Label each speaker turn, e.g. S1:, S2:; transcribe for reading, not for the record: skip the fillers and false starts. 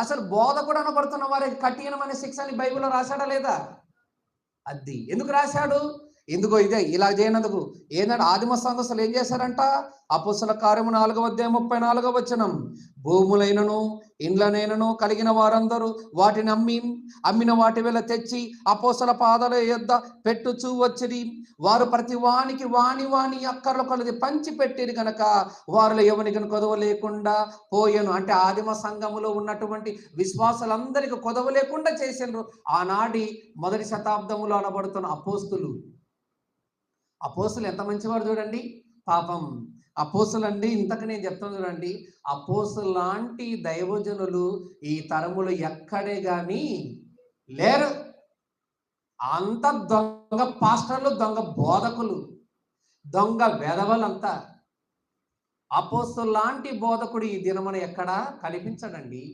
S1: అసలు బోధకుడు అనబడుతున్న వారికి కఠినమైన శిక్ష అని బైబిల్లో రాశాడా లేదా? అది ఎందుకు రాశాడు? ఎందుకో ఇదే ఇలా చేయనందుకు. ఏందంటే ఆదిమ సంఘస్థులు ఏం చేశారంట? అపోస్తల కార్యము 4వ అధ్యాయం 34వ వచనం. భూములైనను ఇండ్లనైనను కలిగిన వారందరూ వాటిని అమ్మిన వాటి వేళ తెచ్చి అపోస్తల పాదాల యొద్ద పెట్టుచూ వచ్చిరి. వారు ప్రతి వానికి వాని అక్కర్ల కొలది పంచి పెట్టిరు గనక వారిలో ఎవరికి కొదవ లేకుండా పోయెను. అంటే ఆదిమ సంఘములో ఉన్నటువంటి విశ్వాసులందరికీ కొదవ లేకుండా చేసిండ్రు ఆనాటి మొదటి శతాబ్దములో అనబడుతున్న అపోస్తులు. అపోస్తులు ఎంత మంచివారు చూడండి. పాపం అపోస్తులండి, ఇంతకు నేను చెప్తాను చూడండి, అపోస్తులు లాంటి దైవజనులు ఈ తరములు ఎక్కడే గాని లేరు. అంత దొంగ పాస్టర్లు, దొంగ బోధకులు, దొంగ వెధవలంతా. అపోస్తులు లాంటి బోధకుడు ఈ దినమున ఎక్కడా కనిపించడండి.